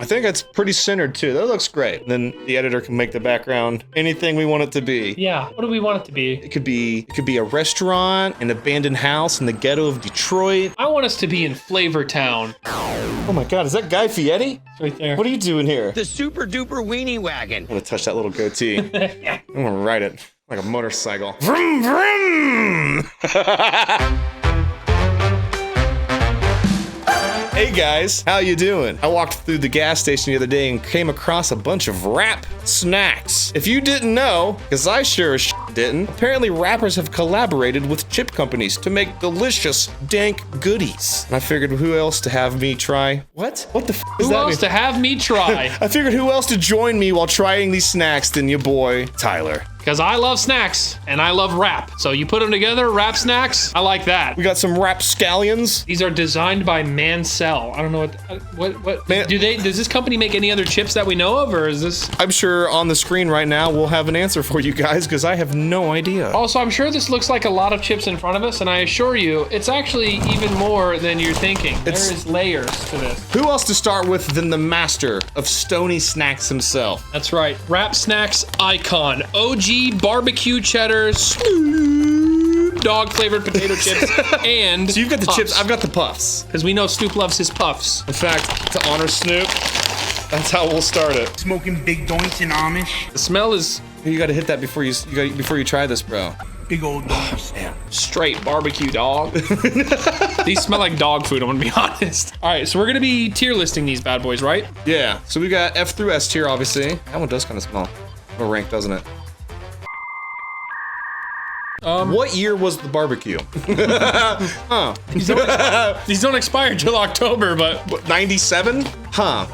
I think it's pretty centered too. That looks great. And then the editor can make the background anything we want it to be. Yeah, what do we want it to be? It could be a restaurant, an abandoned house in the ghetto of Detroit. I want us to be in Flavor Town. Oh my God, is that Guy Fieri? It's right there. What are you doing here? The super duper weenie wagon. I'm gonna touch that little goatee. I'm gonna ride it like a motorcycle. Vroom, vroom! Hey guys, how you doing? I walked through the gas station the other day and came across a bunch of rap snacks. If you didn't know, because I sure as didn't, apparently rappers have collaborated with chip companies to make delicious, dank goodies. And I figured who else to have me try? What? What the f is Who that else mean? to have me try? I figured who else to join me while trying these snacks than your boy, Tyler. Because I love snacks and I love rap. So you put them together, rap snacks, I like that. We got some rap scallions. These are designed by Mancell. I don't know what does this company make any other chips that we know of, or is this? I'm sure on the screen right now we'll have an answer for you guys because I have no idea. Also, I'm sure this looks like a lot of chips in front of us, and I assure you, it's actually even more than you're thinking. There is layers to this. Who else to start with than the master of Stony Snacks himself? That's right. Rap snacks icon. OG barbecue cheddar, dog flavored potato chips, and So you've got the puffs. chips, I've got the puffs. Because we know Snoop loves his puffs. In fact, to honor Snoop, that's how we'll start it. Smoking big doinks in Amish. The smell is You gotta hit that before you try this, bro. Big old doinks. straight barbecue, dog. These smell like dog food, I'm gonna be honest. All right, so we're gonna be tier listing these bad boys, right? Yeah, so we got F through S tier, obviously. That one does kind of smell a rank, doesn't it? What year was the barbecue? Huh. These don't expire till October, but 97? Huh.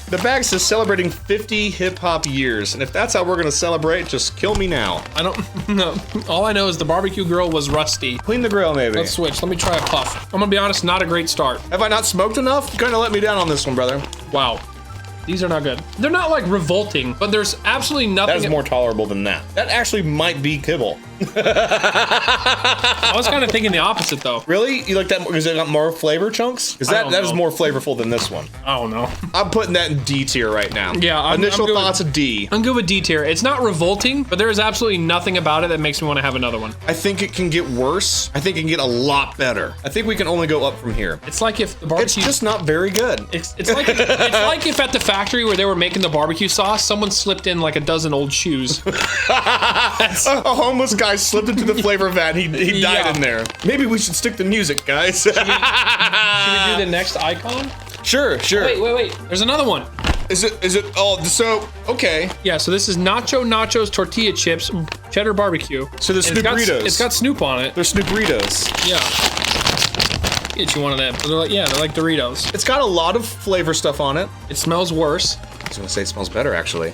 The bag says celebrating 50 hip-hop years, and if that's how we're gonna celebrate, just kill me now. I don't know. All I know is the barbecue grill was rusty. Clean the grill, maybe. Let's switch. Let me try a puff. I'm gonna be honest, not a great start. Have I not smoked enough? You kinda let me down on this one, brother. Wow. These are not good. They're not like revolting, but there's absolutely nothing. That is more tolerable than that. That actually might be kibble. I was kind of thinking the opposite though. Really? You like that because it got more flavor chunks? Because I don't that is know. more flavorful than this one. I don't know. I'm putting that in D tier right now. Yeah, Initial I'm good thoughts of D. I'm good with D tier. It's not revolting, but there is absolutely nothing about it that makes me want to have another one. I think it can get worse. I think it can get a lot better. I think we can only go up from here. It's like if the It's barbecue. just not very good. It's like if at the factory where they were making the barbecue sauce, someone slipped in like a dozen old shoes. A homeless guy slipped into the flavor vat. He died Yeah. in there. Maybe we should stick to music, guys. Should we do the next icon? Sure. Wait. There's another one. Is it? Oh, so okay. Yeah, so this is Nachos tortilla chips, cheddar barbecue. So the And Snoop-ritos. It's got Snoop on it. They're Snoop-ritos. Yeah. Get you one of them. They're like Doritos. It's got a lot of flavor stuff on it. It smells worse. I was gonna say it smells better, actually.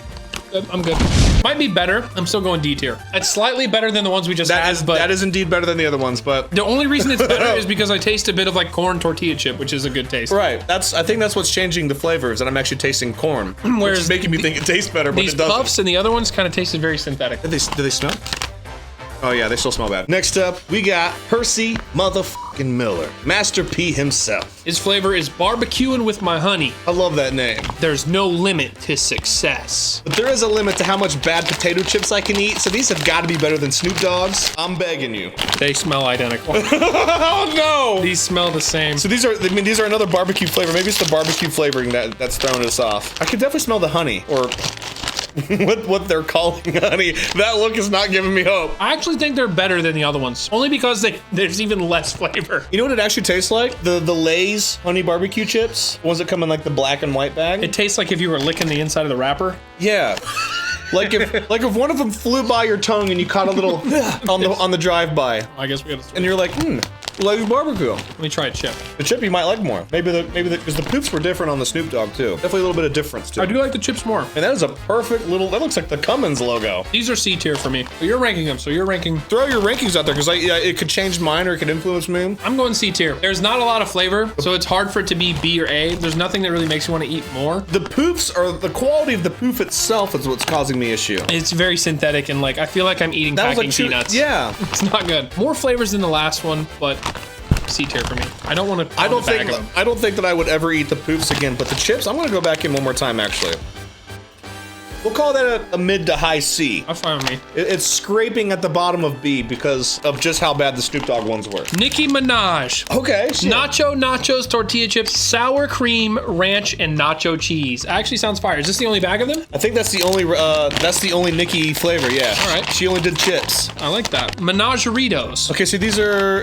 I'm good. Might be better. I'm still going D tier. It's slightly better than the ones we just had, but That is indeed better than the other ones, but the only reason it's better is because I taste a bit of like corn tortilla chip, which is a good taste. right. I think that's what's changing the flavors, and I'm actually tasting corn, which Whereas is making me think it tastes better, but These it doesn't. puffs and the other ones kind of tasted very synthetic. Do they smell? Oh yeah, they still smell bad. Next up, we got Percy motherfucking Miller, Master P himself. His flavor is barbecuing with my honey. I love that name. There's no limit to success. But there is a limit to how much bad potato chips I can eat, so these have got to be better than Snoop Dogg's. I'm begging you. They smell identical. Oh no! These smell the same. So these are another barbecue flavor. Maybe it's the barbecue flavoring that's throwing us off. I can definitely smell the honey, or what they're calling honey. That look is not giving me hope. I actually think they're better than the other ones, only because there's even less flavor. You know what it actually tastes like? The Lay's honey barbecue chips. The ones that come in like the black and white bag. It tastes like if you were licking the inside of the wrapper. Yeah. Like if one of them flew by your tongue and you caught a little on the drive-by, I guess we gotta switch. and you're like, Lay's barbecue. Let me try a chip. The chip you might like more. Maybe because the poops were different on the Snoop Dogg too. Definitely a little bit of difference too. I do like the chips more. And that is a perfect little. That looks like the Cummins logo. These are C tier for me. But you're ranking them, so you're ranking. Throw your rankings out there because it could change mine or it could influence me. I'm going C tier. There's not a lot of flavor, so it's hard for it to be B or A. There's nothing that really makes you want to eat more. The poofs or the quality of the poof itself is what's causing me issue. It's very synthetic and like I feel like I'm eating That was packing like peanuts. Yeah. It's not good. More flavors than the last one, but C tier for me. I don't want to. I don't think that I would ever eat the poofs again, but the chips, I'm gonna go back in one more time actually. We'll call that a mid to high C. That's fine with me. It's scraping at the bottom of B because of just how bad the Snoop Dogg ones were. Nicki Minaj. Okay. Shit. Nachos, tortilla chips, sour cream, ranch, and nacho cheese. Actually sounds fire. Is this the only bag of them? I think that's the only Nicki flavor, yeah. All right. She only did chips. I like that. Menageritos. Okay, so these are...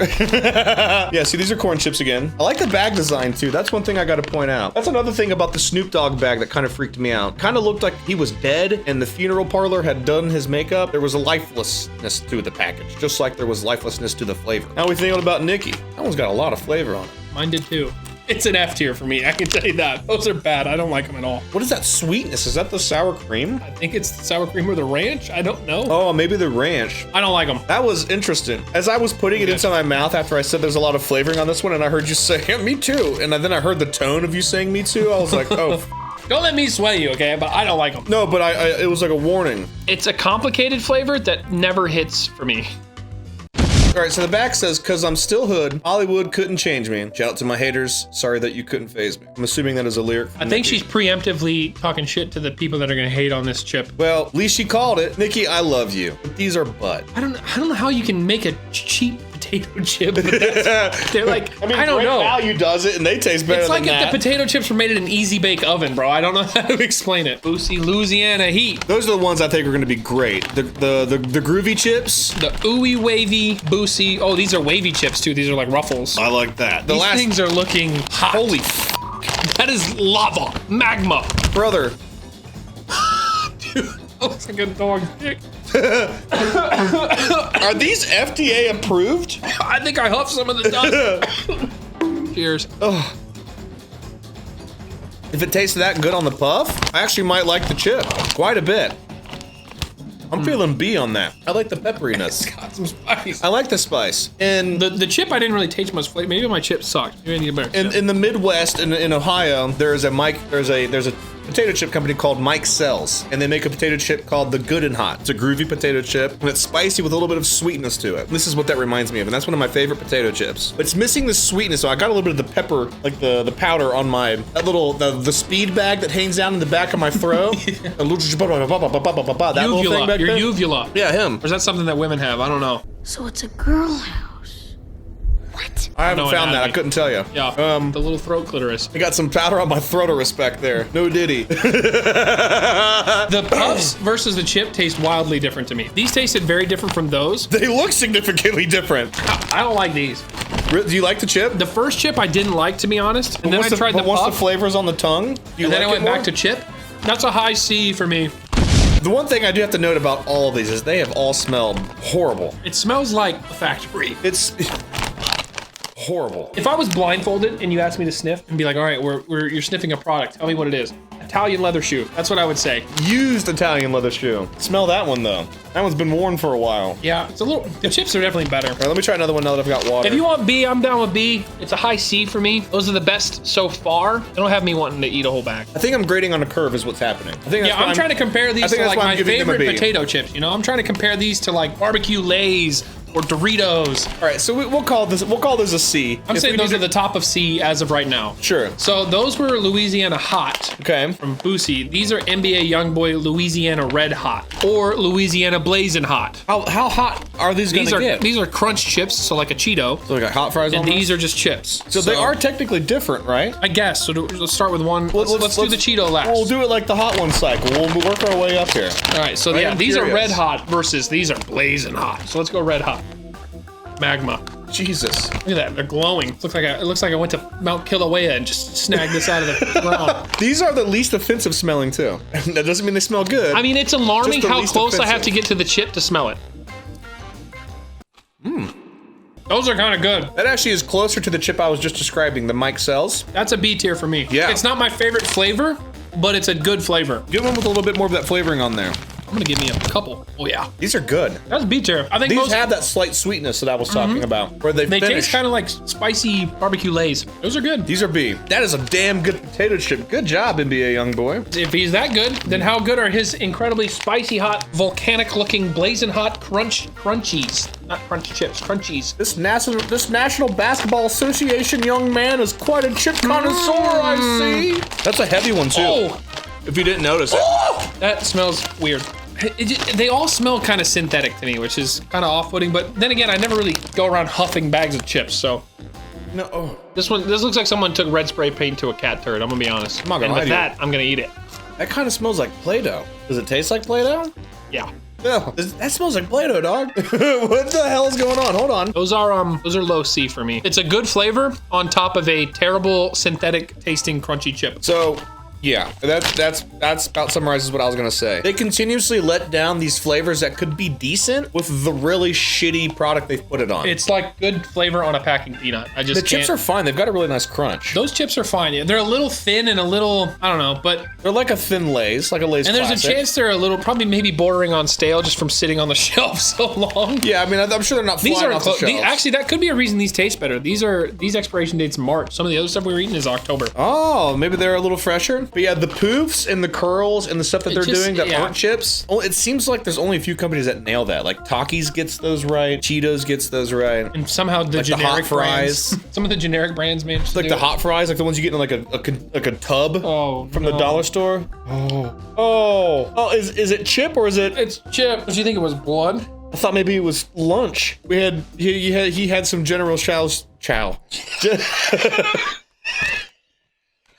yeah, see, these are corn chips again. I like the bag design, too. That's one thing I gotta point out. That's another thing about the Snoop Dogg bag that kind of freaked me out. Kind of looked like he was dead and the funeral parlor had done his makeup. There was a lifelessness to the package, just like there was lifelessness to the flavor. Now we thinking about Nicki. That one's got a lot of flavor on it. Mine did too. It's an F tier for me, I can tell you that. Those are bad, I don't like them at all. What is that sweetness? Is that the sour cream? I think it's the sour cream or the ranch, I don't know. Oh, maybe the ranch. I don't like them. That was interesting. As I was putting it into my mouth after I said there's a lot of flavoring on this one, and I heard you say, yeah, me too. And then I heard the tone of you saying me too. I was like, oh. Don't let me sway you, okay? But I don't like them. No, but it was like a warning. It's a complicated flavor that never hits for me. All right, so the back says, "Cause I'm still hood, Hollywood couldn't change me. Shout out to my haters. Sorry that you couldn't phase me." I'm assuming that is a lyric. I think she's preemptively talking shit to the people that are gonna hate on this chip. Well, at least she called it. Nicki, I love you, but these are butt. I don't know how you can make a cheap potato chip. But they're like, I don't know. Value does it, and they taste better. It's like than if that. the potato chips were made in an easy bake oven, bro. I don't know how to explain it. Boosy Louisiana heat. Those are the ones I think are going to be great. The groovy chips. The ooey wavy Boosy. Oh, these are wavy chips too. These are like ruffles. I like that. These things are looking hot. Holy that is lava, magma, brother. Dude, that looks like a dog's dick. Are these FDA approved? I think I huffed some of the dust. Cheers. Oh. If it tastes that good on the puff, I actually might like the chip quite a bit. I'm feeling B on that. I like the pepperiness. It's got some spice. I like the spice. And the chip, I didn't really taste much flavor. Maybe my chip sucked. Maybe I need a better chip. In the Midwest, in Ohio, there's a potato chip company called Mike Sells, and they make a potato chip called the Good and Hot. It's a groovy potato chip, and it's spicy with a little bit of sweetness to it. This is what that reminds me of, and that's one of my favorite potato chips. But it's missing the sweetness, so I got a little bit of the pepper, like the powder on the speed bag that hangs down in the back of my throat. That little thing back your there. uvula. Yeah, him. Or is that something that women have? I don't know. So it's a girl house. What? I haven't No found that. I anatomy. couldn't tell you. Yeah. The little throat clitoris. I got some powder on my throat of respect there. No diddy. The puffs versus the chip taste wildly different to me. These tasted very different from those. They look significantly different. I don't like these. Do you like the chip? The first chip I didn't like, to be honest. And then I tried the once puff. the flavors on the tongue, And then I went back to chip. That's a high C for me. The one thing I do have to note about all of these is they have all smelled horrible. It smells like a factory. It's horrible. If I was blindfolded and you asked me to sniff and be like, all right, you're sniffing a product. Tell me what it is. Italian leather shoe. That's what I would say. Used Italian leather shoe. Smell that one though. That one's been worn for a while. Yeah, it's a little. The chips are definitely better. All right, let me try another one now that I've got water. If you want B, I'm down with B. It's a high C for me. Those are the best so far. They don't have me wanting to eat a whole bag. I think I'm grading on a curve is what's happening. I think Yeah, I'm trying to compare these to like my favorite potato. potato chips. You know, I'm trying to compare these to like barbecue Lays or Doritos. All right, so we'll call this a C. I'm saying those are the top of C as of right now. Sure. So those were Louisiana Hot. Okay. From Boosy. These are NBA Youngboy Louisiana Red Hot or Louisiana Blazing Hot. How hot are these going to get? These are crunch chips, so like a Cheeto. So like hot fries And almost? these are just chips. So they are technically different, right? I guess. So let's start with one. Let's do the Cheeto last. We'll do it like the hot one cycle. We'll work our way up here. All right. So yeah, these are red hot versus these are blazing hot. So let's go red hot. Magma. Jesus. Look at that. They're glowing. It looks like I went to Mount Kilauea and just snagged this out of the ground. These are the least offensive smelling too. That doesn't mean they smell good. I mean, it's alarming Just the how least close I have offensive. to get to the chip to smell it. Those are kind of good. That actually is closer to the chip I was just describing, the Mike Sells. That's a B tier for me. Yeah. It's not my favorite flavor, but it's a good flavor. Get one with a little bit more of that flavoring on there. I'm gonna give me a couple. Oh yeah. These are good. That's B tier. I think These most have that slight sweetness that I was talking about, where they they finish. taste kind of like spicy barbecue Lays. Those are good. These are B. That is a damn good potato chip. Good job, NBA young boy. If he's that good, then how good are his incredibly spicy hot, volcanic looking, blazing hot crunchies? Not crunchy chips, Crunchies. This National Basketball Association young man is quite a chip connoisseur, I see. That's a heavy one, too. Oh, If you didn't notice it. that smells weird. They all smell kind of synthetic to me, which is kind of off-putting. But then again, I never really go around huffing bags of chips, so. No. Oh. This looks like someone took red spray paint to a cat turd. I'm gonna be honest. I'm not gonna and lie with to you. that, I'm gonna eat it. That kind of smells like Play-Doh. Does it taste like Play-Doh? Yeah. No. That smells like Play-Doh, dog. What the hell is going on? Hold on. Those are low C for me. It's a good flavor on top of a terrible synthetic tasting crunchy chip. So, yeah, that's about summarizes what I was gonna say. They continuously let down these flavors that could be decent with the really shitty product they've put it on. It's like good flavor on a packing peanut. I just The chips are fine. They've got a really nice crunch. Those chips are fine. Yeah, they're a little thin and a little, I don't know, but They're like a thin Lay's, like a Lay's and there's classic. a chance they're a little, probably maybe bordering on stale just from sitting on the shelf so long. Yeah, I mean, I'm sure they're not These flying are off the shelves. actually, that could be a reason these taste better. These expiration dates March. Some of the other stuff we were eating is October. Oh, maybe they're a little fresher. But yeah, the poofs and the curls and the stuff that they're just- doing that yeah. aren't chips. Oh, it seems like there's only a few companies that nail that. Like Takis gets those right, Cheetos gets those right. And somehow the Like the generic hot fries. brands, some of the generic brands managed to Like do the it. hot fries, like the ones you get in like a tub Oh, from the no. dollar store. Oh, is it chip or is it? It's chip. Did you think it was blood? I thought maybe it was lunch. He had some General Chow.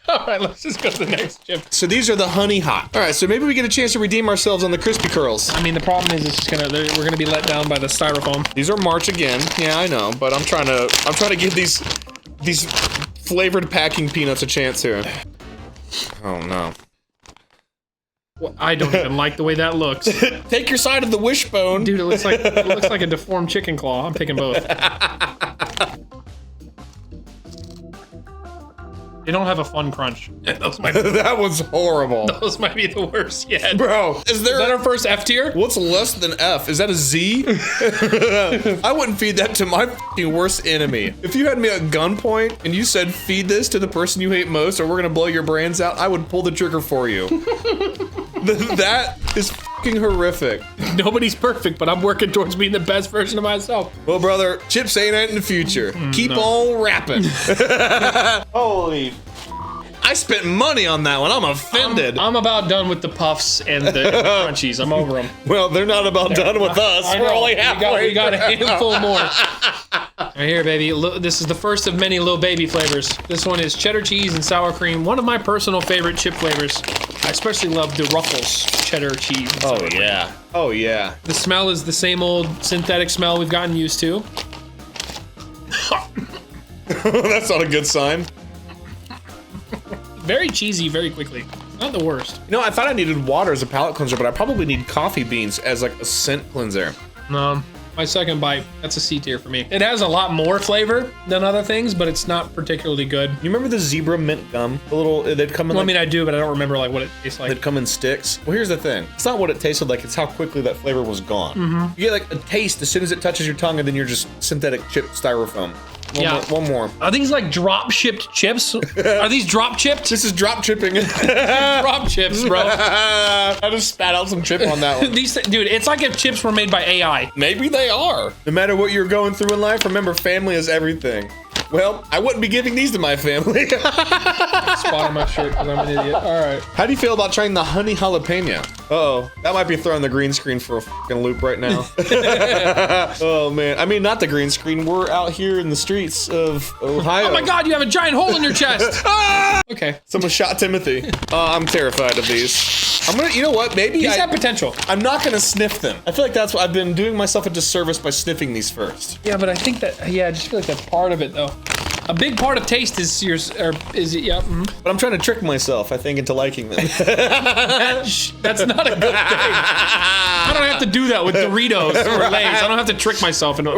All right, let's just go to the next chip. So these are the honey hot. All right, so maybe we get a chance to redeem ourselves on the crispy curls. I mean, the problem is it's just we're gonna be let down by the styrofoam. These are March again. Yeah, I know, but I'm trying to give these flavored packing peanuts a chance here. Oh no. Well, I don't even like the way that looks. Take your side of the wishbone. Dude, it looks like a deformed chicken claw. I'm picking both. They don't have a fun crunch. Those might That was horrible. be the worst yet. Bro, is that our first F tier? What's less than F? Is that a Z? I wouldn't feed that to my fucking worst enemy. If you had me at gunpoint and you said feed this to the person you hate most or we're gonna blow your brains out, I would pull the trigger for you. That is fucking horrific. Nobody's perfect, but I'm working towards being the best version of myself. Well, brother, chips ain't in the future. Keep on rapping. Holy. I spent money on that one. I'm offended. I'm about done with the puffs and the crunchies. I'm over them. Well, they're not about done with us. I We're know. only halfway. We got a handful more. Right here, baby. This is the first of many little baby flavors. This one is cheddar cheese and sour cream. One of my personal favorite chip flavors. I especially love the Ruffles cheddar cheese. And sour cream. Yeah. Oh, yeah. The smell is the same old synthetic smell we've gotten used to. That's not a good sign. Very cheesy, very quickly. Not the worst. You know, I thought I needed water as a palate cleanser, but I probably need coffee beans as like a scent cleanser. My second bite, that's a C tier for me. It has a lot more flavor than other things, but it's not particularly good. You remember the zebra mint gum? The little, they'd come in Well, I like, mean, I do, but I don't remember like what it tastes like. they'd come in sticks. Well, here's the thing. It's not what it tasted like, it's how quickly that flavor was gone. You get like a taste as soon as it touches your tongue and then you're just synthetic chip styrofoam. One more. Are these like drop shipped chips? Are these drop chipped? This is drop chipping. Drop chips, bro. I just spat out some chip on that one. Dude, it's like if chips were made by AI. Maybe they are. No matter what you're going through in life, remember family is everything. Well, I wouldn't be giving these to my family. Spot on my shirt because I'm an idiot. All right. How do you feel about trying the honey jalapeno? Uh-oh, that might be throwing the green screen for a fucking loop right now. Oh man, I mean not the green screen. We're out here in the streets of Ohio. Oh my God, you have a giant hole in your chest. Okay. Someone shot Timothy. I'm terrified of these. I'm gonna, you know what? Maybe These have potential. I'm not gonna sniff them. I feel like that's what I've been doing myself a disservice by sniffing these first. Yeah, but I think that, yeah, I just feel like that's part of it though. A big part of taste is yeah. But I'm trying to trick myself, I think, into liking them. That's not a good thing. I don't have to do that with Doritos or Lay's. I don't have to trick myself into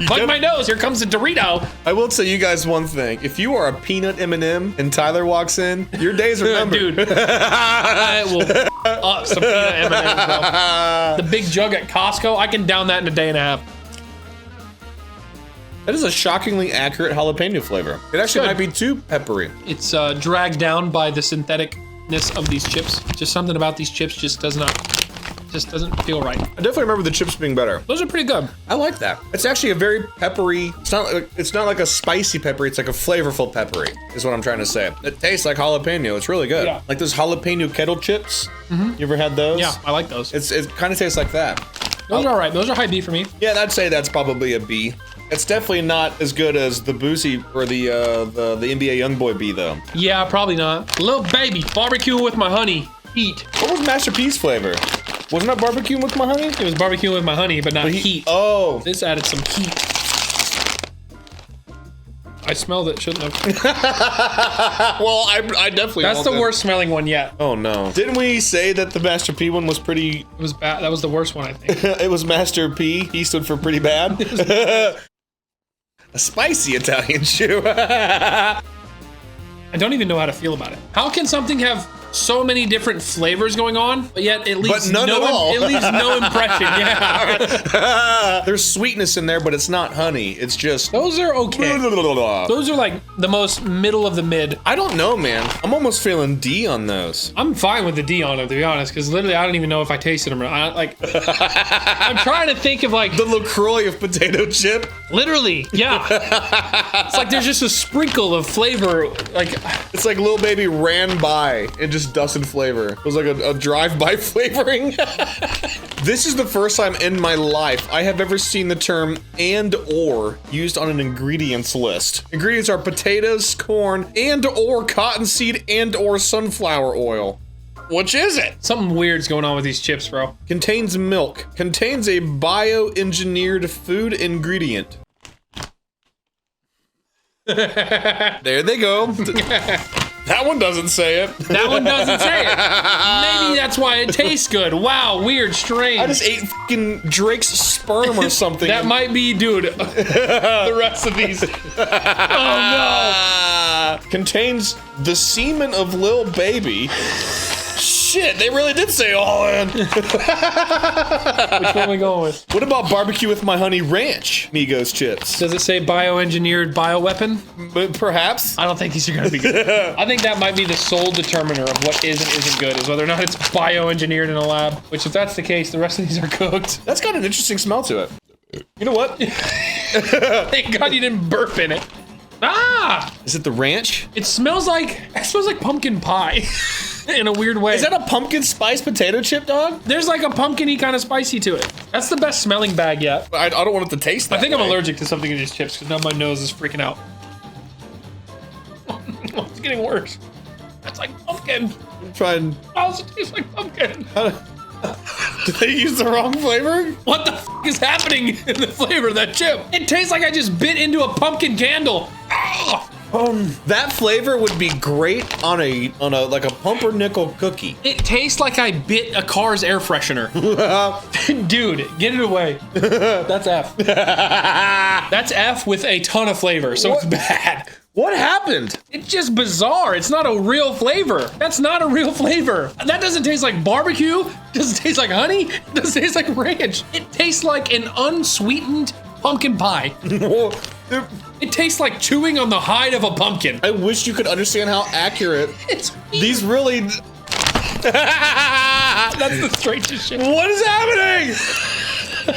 like my nose. Here comes a Dorito. I will tell you guys one thing: if you are a peanut M&M and Tyler walks in, your days are numbered. Dude, I will up some peanut M&Ms, bro. The big jug at Costco, I can down that in a day and a half. That is a shockingly accurate jalapeno flavor. It actually Good. might be too peppery. It's dragged down by the syntheticness of these chips. Just something about these chips just does not just doesn't feel right. I definitely remember the chips being better. Those are pretty good. I like that. It's actually a very peppery. It's not like a spicy peppery. It's like a flavorful peppery. Is what I'm trying to say. It tastes like jalapeno. It's really good. Yeah. Like those jalapeno kettle chips. You ever had those? Yeah, I like those. It kind of tastes like that. Those are all right. Those are high B for me. Yeah, I'd say that's probably a B. It's definitely not as good as the Boosy or the NBA YoungBoy B though. Yeah, probably not. Little baby, barbecue with my honey. Heat. What was Master P's flavor? Wasn't that barbecue with my honey? It was barbecue with my honey, but not heat. Oh. This added some heat. I smelled it, shouldn't have. Well, I definitely. That's the worst smelling one yet. Oh no! Didn't we say that the Master P one was pretty? It was bad. That was the worst one, I think. It was Master P. He stood for pretty bad. A spicy Italian shoe. I don't even know how to feel about it. How can something have so many different flavors going on, but yet it leaves none at all. It leaves no impression. Yeah. There's sweetness in there, but it's not honey. It's just. Those are okay. Those are like the most middle of the mid. I don't know, man. I'm almost feeling D on those. I'm fine with the D on them, to be honest, because literally I don't even know if I tasted them. I'm trying to think of like the LaCroix of potato chip. Literally, yeah. It's like there's just a sprinkle of flavor. Like it's like Lil Baby ran by and just dusted flavor. It was like a drive-by flavoring. This is the first time in my life I have ever seen the term and or used on an ingredients list. Ingredients are potatoes, corn, and or cottonseed and or sunflower oil. Which is it? Something weird's going on with these chips, bro. Contains milk. Contains a bioengineered food ingredient. There they go. That one doesn't say it. That one doesn't say it. Maybe that's why it tastes good. Wow, weird, strange. I just ate fucking Drake's sperm or something. That might be, dude. The rest of these. Oh no. Contains the semen of Lil Baby. Shit, they really did say all in. Which one are we going with? What about barbecue with my honey ranch Migos chips? Does it say bioengineered bioweapon? But perhaps. I don't think these are gonna be good. I think that might be the sole determiner of what is and isn't good, is whether or not it's bioengineered in a lab. Which, if that's the case, the rest of these are cooked. That's got an interesting smell to it. You know what? Thank God you didn't burp in it. Ah! Is it the ranch? It smells like pumpkin pie. In a weird way. Is that a pumpkin spice potato chip, dog? There's like a pumpkin-y kind of spicy to it. That's the best smelling bag yet. I don't want it to taste that I think way. I'm allergic to something in these chips because now my nose is freaking out. It's getting worse. That's like pumpkin. I'm trying. How does it taste like pumpkin? Did they use the wrong flavor? What the f is happening in the flavor of that chip? It tastes like I just bit into a pumpkin candle. That flavor would be great on a like a pumpernickel cookie. It tastes like I bit a car's air freshener. Dude, get it away. That's F. That's F with a ton of flavor, so it's bad. What happened? It's just bizarre. It's not a real flavor. That's not a real flavor. That doesn't taste like barbecue. It doesn't taste like honey. It doesn't taste like ranch. It tastes like an unsweetened pumpkin pie. It tastes like chewing on the hide of a pumpkin. I wish you could understand how accurate these really. That's the strangest shit. What is happening?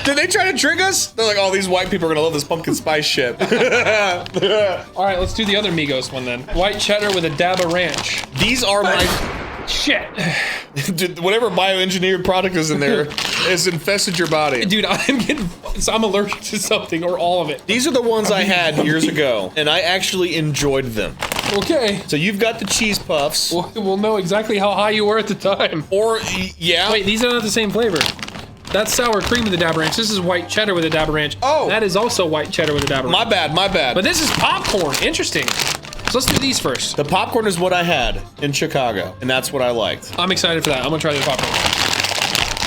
Did they try to trick us? They're like, oh, these white people are gonna love this pumpkin spice shit. All right, let's do the other Migos one then. White cheddar with a dab of ranch. These are my. Shit. Dude, whatever bioengineered product is in there has infested your body. Dude, I'm allergic to something or all of it. These are the ones I had years ago, and I actually enjoyed them. Okay. So you've got the cheese puffs. We'll know exactly how high you were at the time. Or, yeah. Wait, these are not the same flavor. That's sour cream with a dab of ranch. This is white cheddar with a dab of ranch. Oh. That is also white cheddar with a dab of ranch. My bad. But this is popcorn. Interesting. So let's do these first. The popcorn is what I had in Chicago, and that's what I liked. I'm excited for that. I'm gonna try the popcorn.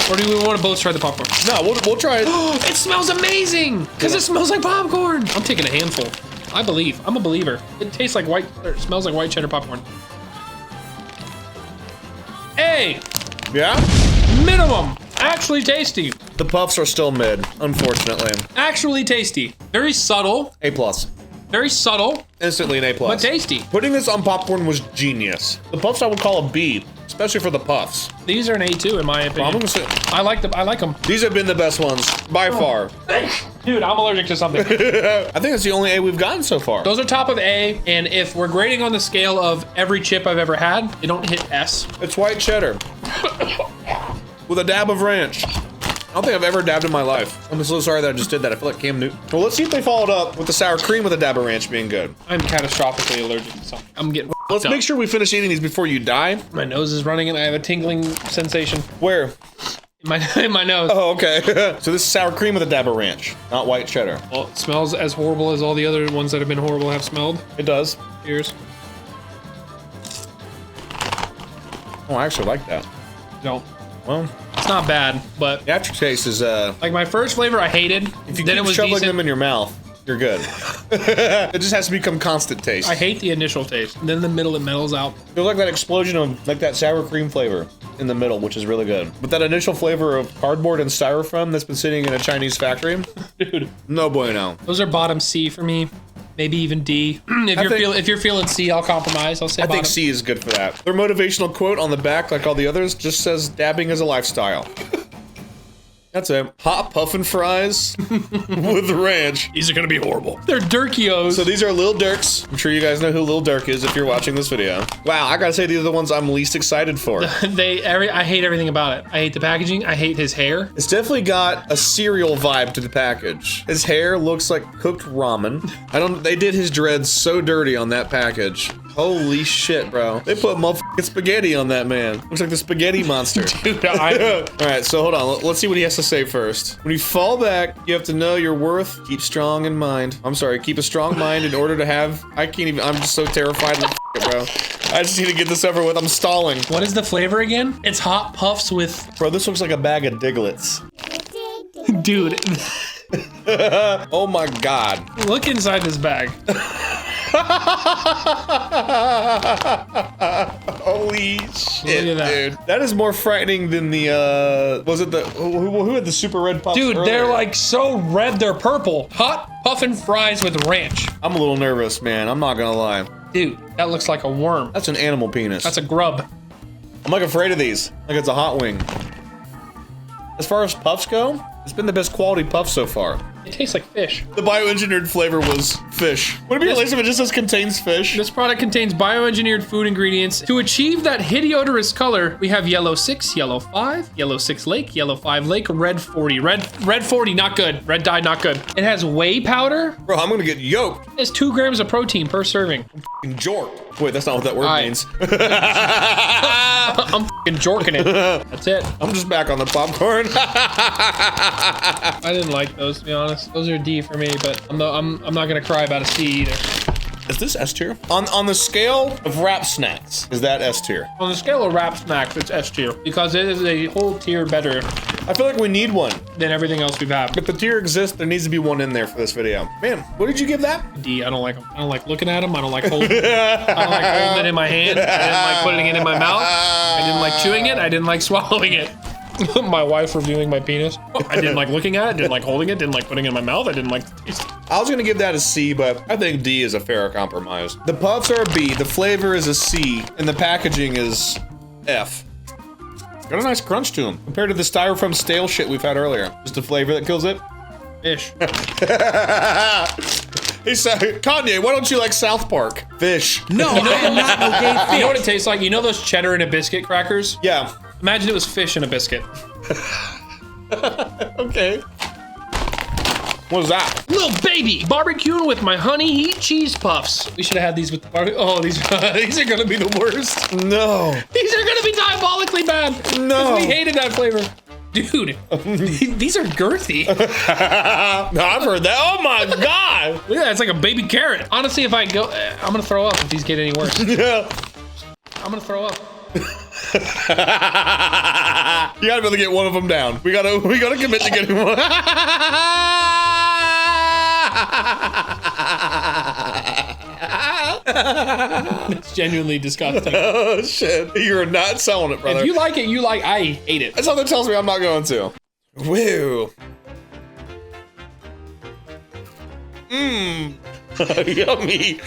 Or do we want to both try the popcorn? No, we'll try it. It smells amazing! Because it smells like popcorn! I'm taking a handful. I believe. I'm a believer. It tastes like it smells like white cheddar popcorn. Hey! Yeah? Minimum! Actually tasty. The puffs are still mid, unfortunately. Actually tasty. Very subtle. A+. Very subtle, Instantly an A+. but tasty. Putting this on popcorn was genius. The puffs I would call a B. especially for the puffs. These are an A2 in my I'm opinion. gonna say I like them. these have been the best ones by far. Dude, I'm allergic to something. I think it's the only A we've gotten so far. Those are top of A, and if we're grading on the scale of every chip I've ever had, they don't hit S. It's white cheddar with a dab of ranch. I don't think I've ever dabbed in my life. I'm so sorry that I just did that. I feel like Cam Newton. Well, let's see if they followed up with the sour cream with a dab of ranch being good. I'm catastrophically allergic to something. I'm getting Let's up. make sure we finish eating these before you die. My nose is running and I have a tingling sensation Where? in my nose. Oh, okay. So this is sour cream with a dab of ranch, not white cheddar. Well, it smells as horrible as all the other ones that have been horrible have smelled. It does. Cheers. Oh, I actually like that. No, Well, it's not bad, but the aftertaste is, like my first flavor I hated. if you then keep it was shoveling decent. them in your mouth, you're good. It just has to become constant taste. I hate the initial taste. And then in the middle it mellows out. Feels like that explosion of like that sour cream flavor in the middle, which is really good. But that initial flavor of cardboard and styrofoam that's been sitting in a Chinese factory, Dude, no bueno. those are bottom C for me. Maybe even D. If you're feeling C, I'll compromise. I'll say I bottom. think C is good for that. Their motivational quote on the back, like all the others, just says dabbing is a lifestyle. That's it. Hot puffin fries with ranch. These are gonna be horrible. They're Durkios. So these are Lil Durks. I'm sure you guys know who Lil Durk is if you're watching this video. Wow, I gotta say these are the ones I'm least excited for. I hate everything about it. I hate the packaging. I hate his hair. It's definitely got a cereal vibe to the package. His hair looks like cooked ramen. They did his dreads so dirty on that package. Holy shit, bro. They put motherfucking spaghetti on that man. Looks like the spaghetti monster. Dude, All right, so hold on. Let's see what he has to say first. When you fall back, you have to know your worth. Keep strong in mind. I'm sorry, keep a strong mind in order to have... I can't even... I'm just so terrified of it, bro. I just need to get this over with. I'm stalling. what is the flavor again? It's hot puffs with... Bro, this looks like a bag of Diglets. Dude, Oh my god. look inside this bag. Holy shit, Look at that. dude. That is more frightening than the, was it the, who had the super red puffs Dude, earlier? they're like so red, they're purple. Hot puffin fries with ranch. I'm a little nervous, man. I'm not gonna lie. Dude, that looks like a worm. That's an animal penis. That's a grub. I'm like afraid of these. Like it's a hot wing. As far as puffs go, it's been the best quality puff so far. It tastes like fish. The bioengineered flavor was fish. Would it be nice if it just says contains fish? This product contains bioengineered food ingredients. To achieve that hideous color, we have yellow 6, yellow 5, yellow 6 lake, yellow 5 lake, red 40. Red 40, not good. Red dye, not good. It has whey powder. Bro, I'm gonna get yoked. It's 2 grams of protein per serving. In jork. Wait, that's not what that word Alright. means. I'm f***ing jorking it. That's it. I'm just back on the popcorn. I didn't like those, to be honest. Those are D for me, but I'm not gonna cry about a C either. Is this S tier? On the scale of wrap snacks, is that S tier? On the scale of wrap snacks, it's S tier because it is a whole tier better I feel like we need one. than everything else we've had. If the tier exists, there needs to be one in there for this video. Man, what did you give that? D, I don't like them. I don't like looking at them. I don't like holding. I don't like holding it in my hand. I didn't like putting it in my mouth. I didn't like chewing it. I didn't like swallowing it. My wife reviewing my penis. I didn't like looking at it. Didn't like holding it. Didn't like putting it in my mouth. I didn't like the taste. I was gonna give that a C, but I think D is a fair compromise. The puffs are a B, the flavor is a C, and the packaging is F. Got a nice crunch to them compared to the styrofoam stale shit we've had earlier. Just the flavor that kills it. Fish. He said, Kanye, why don't you like South Park? Fish. No, I am not no gay You know what fish. it tastes like? You know those cheddar in a biscuit crackers? Yeah. Imagine it was fish in a biscuit. Okay. What is that? Little baby, barbecuing with my honey heat cheese puffs. We should have had these with the barbecue. Oh, these are gonna be the worst. No. These are gonna be diabolically bad. 'Cause No. we hated that flavor. Dude, these are girthy. No, I've heard that. Oh my god. Look at that, it's like a baby carrot. Honestly, if I go, I'm gonna throw up if these get any worse. Yeah. I'm gonna throw up. You gotta be able to get one of them down. We gotta commit to getting one. It's genuinely disgusting. Oh shit. You're not selling it, brother. If you like it, you like. I hate it. That's something tells me I'm not going to. Woo. Yummy.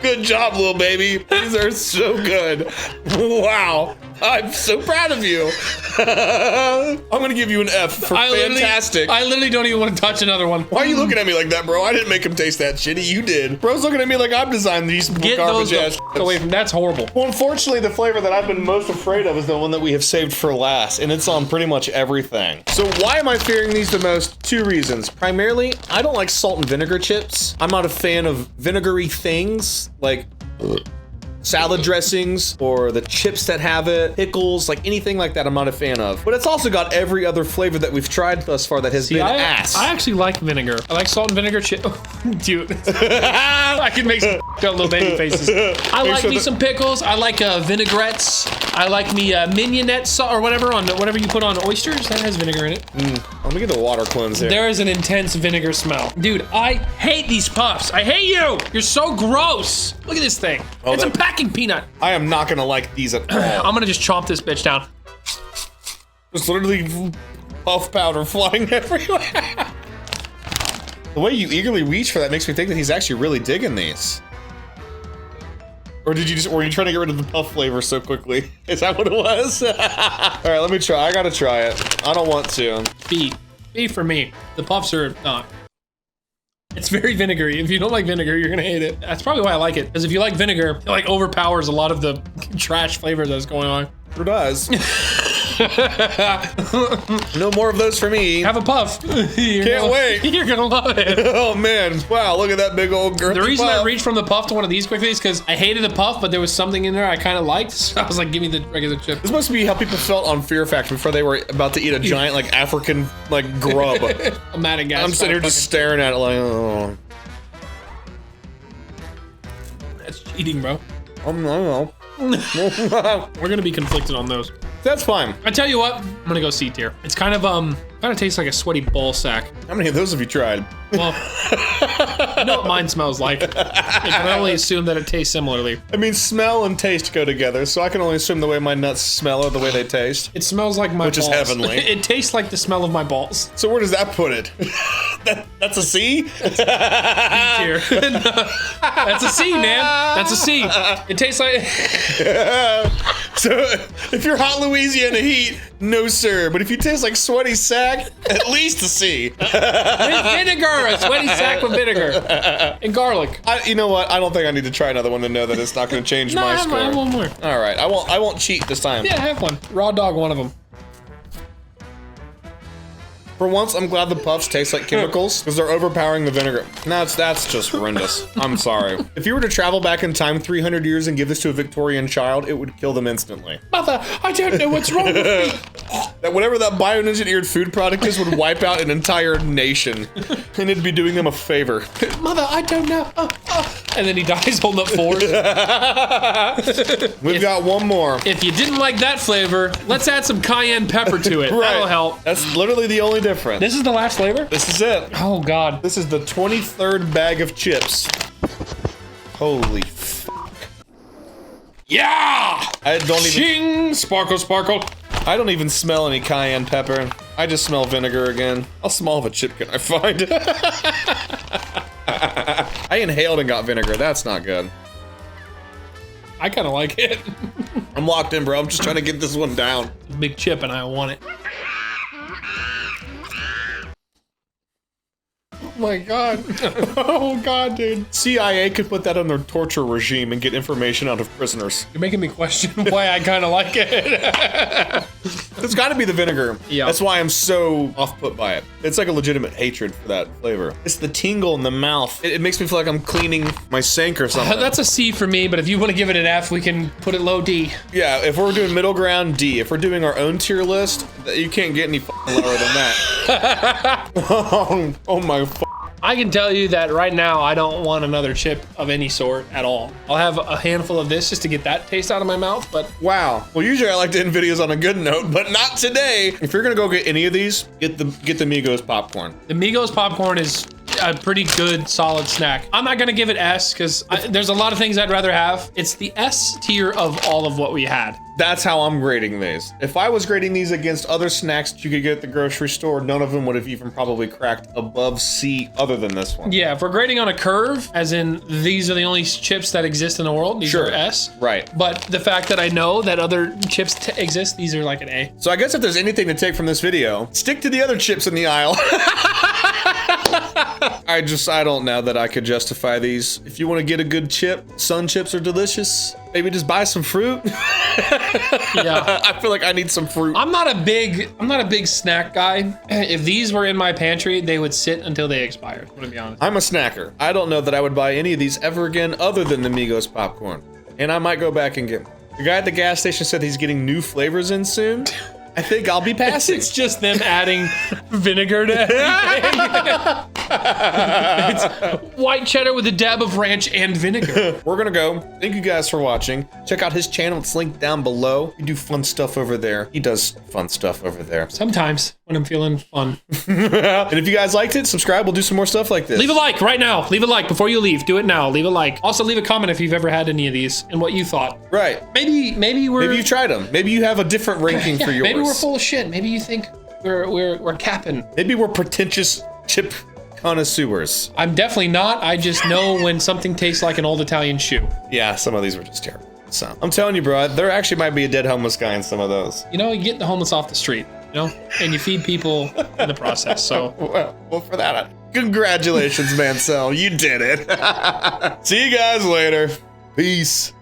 Good job, little baby. These are so good. Wow. I'm so proud of you. I'm gonna give you an F for fantastic. I literally don't even want to touch another one. Why are you looking at me like that, bro? I didn't make him taste that shitty. You did. Bro's looking at me like I've designed these Get garbage those ass. away from. That's horrible. Well, unfortunately, the flavor that I've been most afraid of is the one that we have saved for last, and it's on pretty much everything. So why am I fearing these the most? Two reasons. Primarily, I don't like salt and vinegar chips. I'm not a fan of vinegary things like salad dressings or the chips that have it, pickles, like anything like that I'm not a fan of. But it's also got every other flavor that we've tried thus far that has been ass. I actually like vinegar. I like salt and vinegar chip. Dude. I can make some little baby faces. I like me some pickles. I like vinaigrettes. I like me mignonette or whatever you put on oysters. That has vinegar in it. Let me get the water cleanse here. There is an intense vinegar smell. Dude, I hate these puffs. I hate you. You're so gross. Look at this thing. It's a packing peanut. I am not gonna like these at all. I'm gonna just chomp this bitch down. There's literally puff powder flying everywhere. The way you eagerly reach for that makes me think that he's actually really digging these. Or were you trying to get rid of the puff flavor so quickly? Is that what it was? All right, let me try. I gotta try it. I don't want to. B for me. The puffs are not. It's very vinegary. If you don't like vinegar, you're gonna hate it. That's probably why I like it. Because if you like vinegar, it like overpowers a lot of the trash flavor that's going on. Sure does. No more of those for me. Have a puff. Can't wait. You're gonna love it. Oh man, wow, look at that big old girl. The reason I reached from the puff to one of these quickly is because I hated the puff, but there was something in there I kind of liked. So I was like, give me the regular chip. This must be how people felt on Fear Factor before they were about to eat a giant like African like grub. I'm mad at guys. I'm sitting here just staring at it like, oh. That's cheating, bro. I don't know. We're gonna be conflicted on those. That's fine. I tell you what, I'm gonna go C tier. It's kind of tastes like a sweaty ball sack. How many of those have you tried? Well, you know what mine smells like. I can only assume that it tastes similarly. I mean, smell and taste go together, so I can only assume the way my nuts smell or the way they taste. It smells like my balls. Which is heavenly. It tastes like the smell of my balls. So where does that put it? That's a C? C tier. That's a C, man. That's a C. It tastes like... So if you're hot Louisiana heat, no sir. But if you taste like sweaty sack, at least a C. With vinegar, a sweaty sack with vinegar and garlic. You know what? I don't think I need to try another one to know that it's not going to change my score. Have one more. All right, I won't cheat this time. Yeah, have one. Raw dog, one of them. For once, I'm glad the puffs taste like chemicals because they're overpowering the vinegar. That's just horrendous. I'm sorry. If you were to travel back in time 300 years and give this to a Victorian child, it would kill them instantly. Mother, I don't know what's wrong with me. That whatever that bioengineered food product is would wipe out an entire nation, and it'd be doing them a favor. Mother, I don't know. And then he dies holding up fours. We've got one more. If you didn't like that flavor, let's add some cayenne pepper to it. Right. That'll help. That's literally the only difference. This is the last flavor? This is it. Oh, God. This is the 23rd bag of chips. Holy fuck. Yeah! I don't even... Ching! Sparkle, sparkle. I don't even smell any cayenne pepper. I just smell vinegar again. How small of a chip can I find? I inhaled and got vinegar. That's not good. I kind of like it. I'm locked in, bro. I'm just trying to get this one down. Big chip and I want it. Oh my God. Oh God, dude. CIA could put that on their torture regime and get information out of prisoners. You're making me question why I kind of like it. It's got to be the vinegar. Yeah. That's why I'm so off-put by it. It's like a legitimate hatred for that flavor. It's the tingle in the mouth. It makes me feel like I'm cleaning my sink or something. That's a C for me, but if you want to give it an F, we can put it low D. Yeah, if we're doing middle ground, D. If we're doing our own tier list, you can't get any lower than that. Oh my. I can tell you that right now, I don't want another chip of any sort at all. I'll have a handful of this just to get that taste out of my mouth, but... Wow. Well, usually I like to end videos on a good note, but not today. If you're gonna go get any of these, get the Migos popcorn. The Migos popcorn is a pretty good, solid snack. I'm not gonna give it S because there's a lot of things I'd rather have. It's the S tier of all of what we had. That's how I'm grading these. If I was grading these against other snacks that you could get at the grocery store, none of them would have even probably cracked above C other than this one. Yeah, if we're grading on a curve, as in these are the only chips that exist in the world, these are S. Right. But the fact that I know that other chips exist, these are like an A. So I guess if there's anything to take from this video, stick to the other chips in the aisle. I don't know that I could justify these. If you want to get a good chip, Sun chips are delicious. Maybe just buy some fruit. Yeah. I feel like I need some fruit. I'm not a big snack guy. If these were in my pantry, they would sit until they expired, I'm gonna be honest. I'm a snacker. I don't know that I would buy any of these ever again other than the Migos popcorn. And I might go back and get them. The guy at the gas station said he's getting new flavors in soon. I think I'll be passing. It's just them adding vinegar to everything. It's white cheddar with a dab of ranch and vinegar. We're gonna go. Thank you guys for watching. Check out his channel. It's linked down below. We do fun stuff over there. He does fun stuff over there. Sometimes when I'm feeling fun. And if you guys liked it, subscribe. We'll do some more stuff like this. Leave a like right now. Leave a like before you leave. Do it now. Leave a like. Also leave a comment if you've ever had any of these and what you thought. Right. Maybe Maybe you've tried them. Maybe you have a different ranking for yours. Maybe we're full of shit. Maybe you think we're capping. Maybe we're pretentious chip connoisseurs. I'm definitely not. I just know when something tastes like an old Italian shoe. Yeah, some of these were just terrible. So I'm telling you, bro, there actually might be a dead homeless guy in some of those. You know, you get the homeless off the street, you know, and you feed people in the process. So, well, for that, congratulations, Mansell. You did it. See you guys later. Peace.